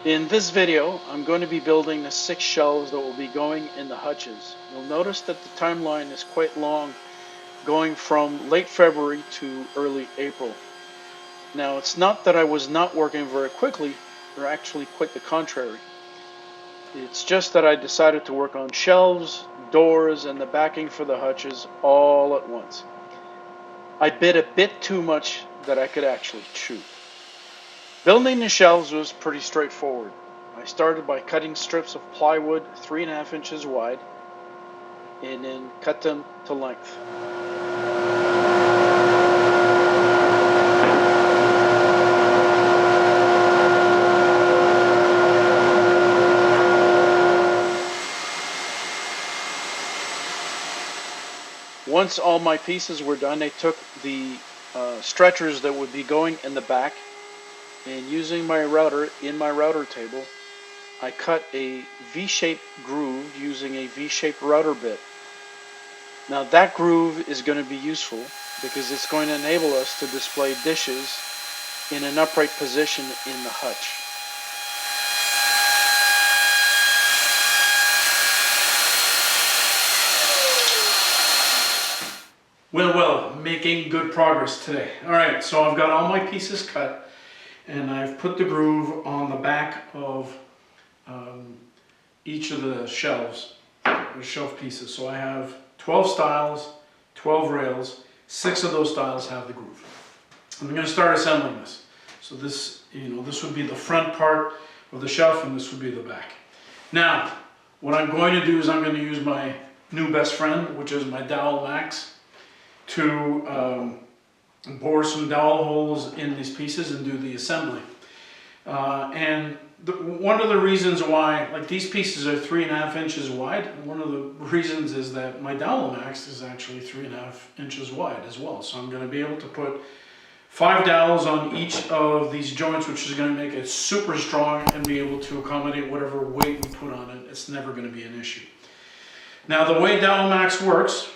In this video, I'm going to be building the 6 shelves that will be going in the hutches. You'll notice that the timeline is quite long, going from late February to early April. Now, it's not that I was not working very quickly, or actually quite the contrary. It's just that I decided to work on shelves, doors, and the backing for the hutches all at once. I bit a bit too much that I could actually chew. Building the shelves was pretty straightforward. I started by cutting strips of plywood 3.5 inches wide and then cut them to length. Once all my pieces were done, I took the stretchers that would be going in the back, and using my router in my router table, I cut a V-shaped groove using a V-shaped router bit. Now that groove is going to be useful because it's going to enable us to display dishes in an upright position in the hutch. Well, making good progress today. Alright, so I've got all my pieces cut and I've put the groove on the back of each of the shelves, the shelf pieces. So I have 12 stiles, 12 rails, 6 of those stiles have the groove. I'm going to start assembling this. So this, this would be the front part of the shelf and this would be the back. Now, what I'm going to do is I'm going to use my new best friend, which is my DowelMax, to bore some dowel holes in these pieces and do the assembly. One of the reasons why, like these pieces are 3.5 inches wide, one of the reasons is that my DowelMax is actually 3.5 inches wide as well. So I'm going to be able to put 5 dowels on each of these joints, which is going to make it super strong and be able to accommodate whatever weight we put on it. It's never going to be an issue. Now the way DowelMax works,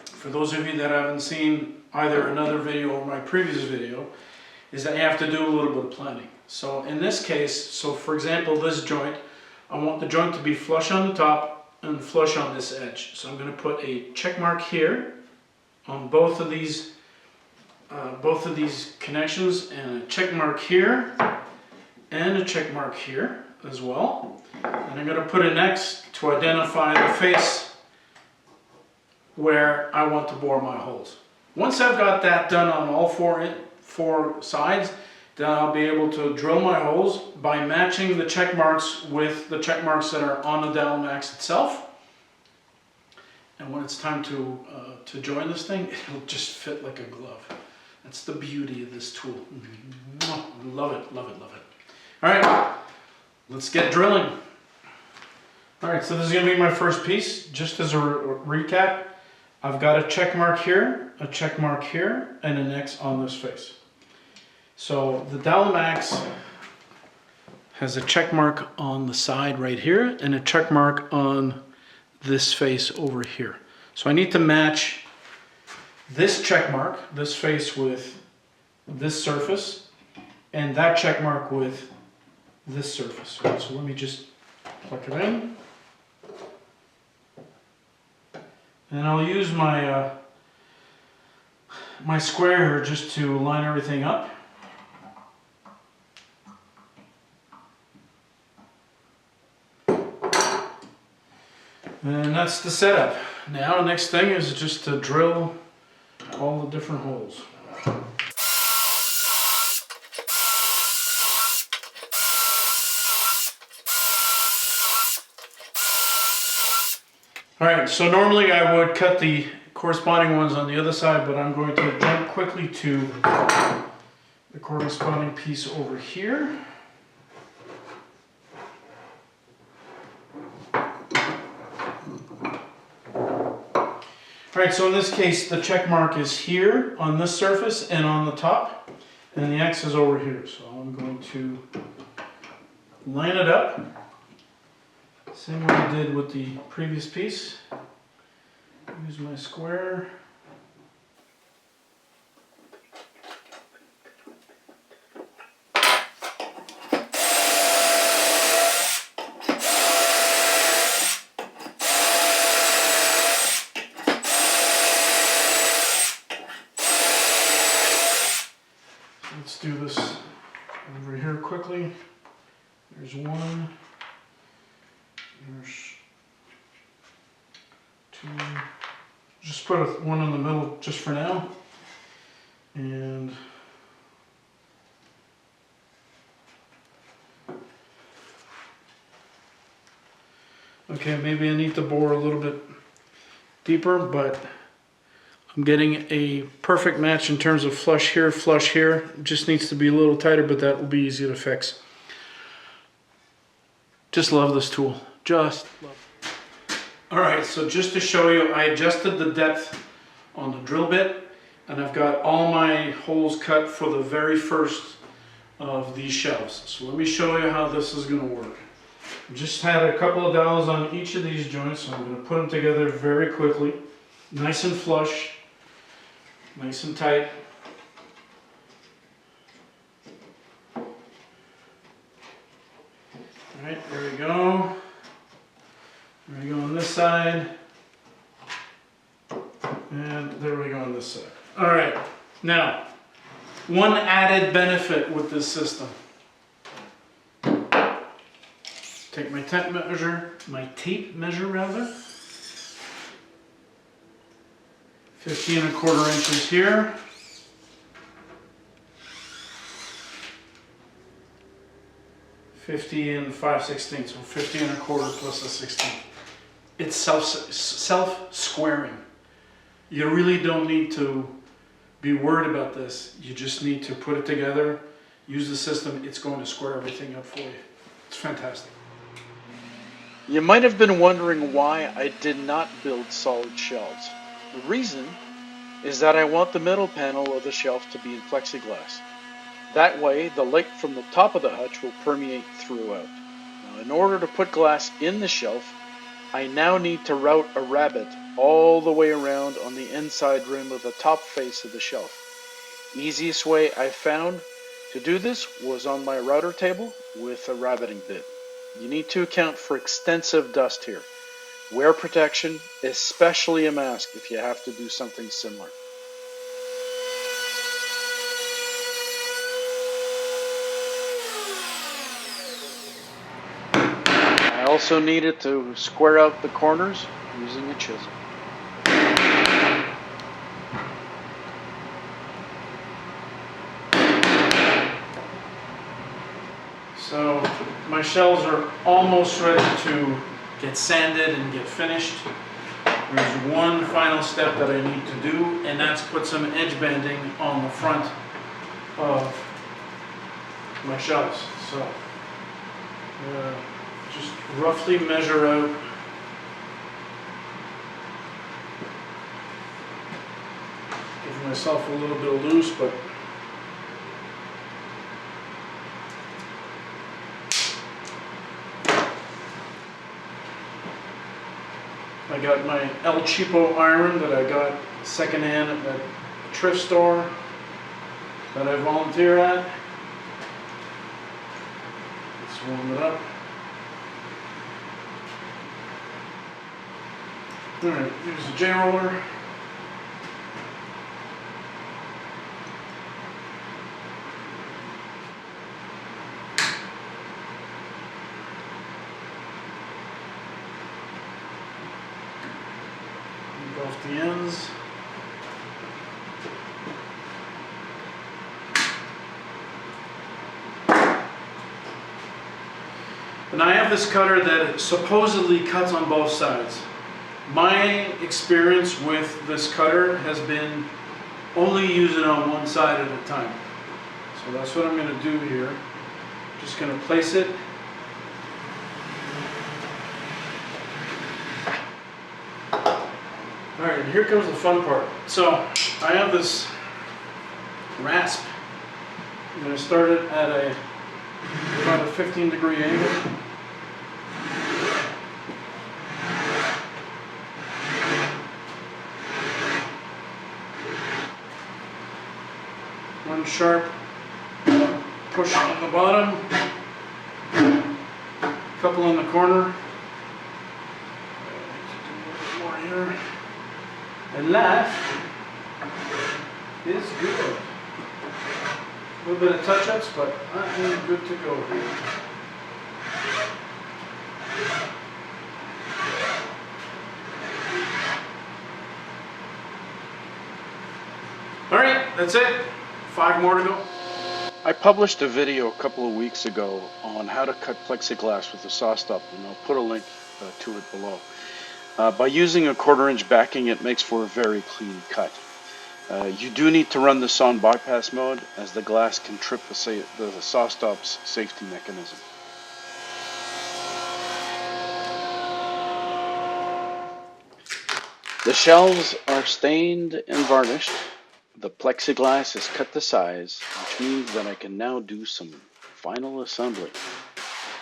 for those of you that haven't seen either another video or my previous video, is that you have to do a little bit of planning. So in this case, so for example, this joint, I want the joint to be flush on the top and flush on this edge. So I'm going to put a check mark here on both of these connections, and a check mark here, and a check mark here as well. And I'm going to put an X to identify the face where I want to bore my holes. Once I've got that done on all four sides, then I'll be able to drill my holes by matching the check marks with the check marks that are on the DowelMax itself. And when it's time to join this thing, it'll just fit like a glove. That's the beauty of this tool. Love it, love it, love it. All right, let's get drilling. All right, so this is going to be my first piece. Just as a recap, I've got a check mark here, a check mark here, and an X on this face. So the DowelMax has a check mark on the side right here and a check mark on this face over here. So I need to match this check mark, this face, with this surface, and that check mark with this surface. So let me just plug it in. And I'll use my my square here just to line everything up. And that's the setup. Now, the next thing is just to drill all the different holes. Alright, so normally I would cut the corresponding ones on the other side, but I'm going to jump quickly to the corresponding piece over here. Alright, so in this case the check mark is here on this surface and on the top, and the X is over here. So I'm going to line it up. Same way I did with the previous piece. Use my square. do this over here quickly. There's one. There's two. Just put one in the middle just for now. And okay, maybe I need to bore a little bit deeper, but I'm getting a perfect match in terms of flush here, flush here. It just needs to be a little tighter, but that will be easy to fix. Just love this tool. Just love it. All right, so just to show you, I adjusted the depth on the drill bit, and I've got all my holes cut for the very first of these shelves. So let me show you how this is going to work. Just had a couple of dowels on each of these joints, so I'm going to put them together very quickly, nice and flush, nice and tight. Alright, there we go. There we go on this side. And there we go on this side. Alright, now, one added benefit with this system. Take my tape measure rather. 50¼ inches here. 50 5/16, so 50¼ plus a 16. It's self-squaring. You really don't need to be worried about this. You just need to put it together, use the system. It's going to square everything up for you. It's fantastic. You might have been wondering why I did not build solid shelves. The reason is that I want the middle panel of the shelf to be in plexiglass. That way, the light from the top of the hutch will permeate throughout. Now, in order to put glass in the shelf, I now need to route a rabbet all the way around on the inside rim of the top face of the shelf. Easiest way I found to do this was on my router table with a rabbeting bit. You need to account for extensive dust here. Wear protection, especially a mask if you have to do something similar. I also needed to square out the corners using a chisel. So my shelves are almost ready to get sanded and get finished. There's one final step that I need to do, and that's put some edge banding on the front of my shelves. So just roughly measure out give myself a little bit of loose, but I got my El Cheapo iron that I got secondhand at the thrift store that I volunteer at. Let's warm it up. Alright, here's a J-roller. Off the ends. And I have this cutter that supposedly cuts on both sides. My experience with this cutter has been only use it on one side at a time. So that's what I'm going to do here. Just going to place it. Alright, and here comes the fun part. So, I have this rasp. I'm going to start it at about a 15-degree angle. One sharp push on the bottom, a couple in the corner. More here. And that is good. A little bit of touch-ups, but I'm good to go here. All right, that's it. 5 more to go. I published a video a couple of weeks ago on how to cut plexiglass with a SawStop, and I'll put a link to it below. By using a 1/4-inch backing, it makes for a very clean cut. You do need to run the saw on bypass mode, as the glass can trip the SawStop's safety mechanism. The shelves are stained and varnished. The plexiglass is cut to size, which means that I can now do some final assembly.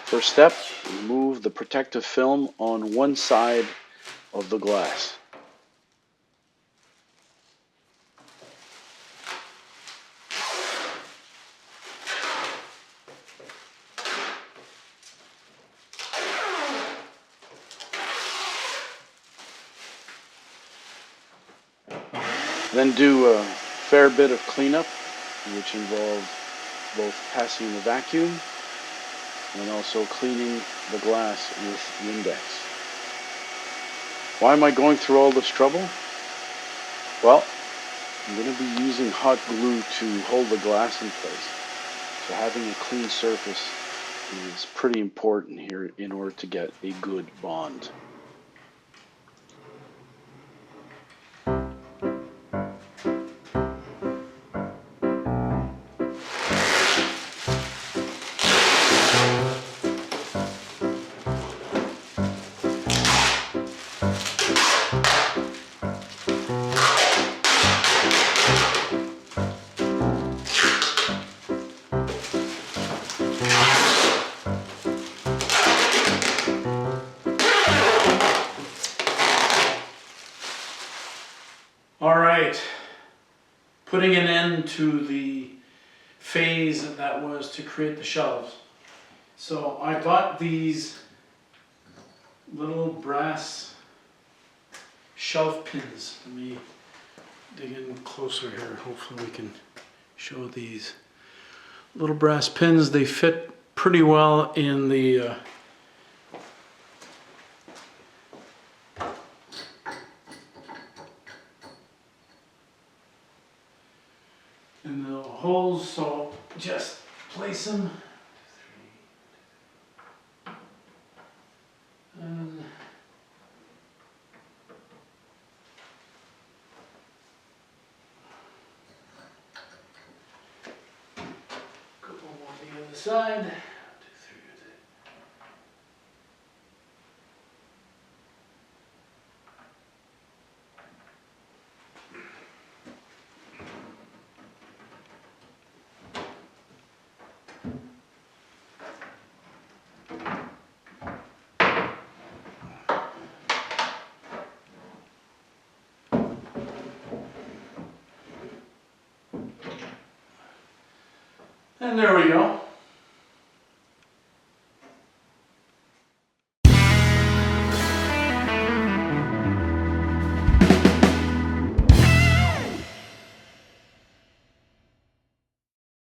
First step, remove the protective film on one side of the glass. Then do a fair bit of cleanup, which involved both passing the vacuum and also cleaning the glass with Windex. Why am I going through all this trouble? Well, I'm going to be using hot glue to hold the glass in place. So having a clean surface is pretty important here in order to get a good bond. All right, putting an end to the phase that was to create the shelves. So I got these little brass shelf pins. Let me dig in closer here. Hopefully we can show these little brass pins. They fit pretty well in the holes, so just place them and couple more on the other side. And there we go.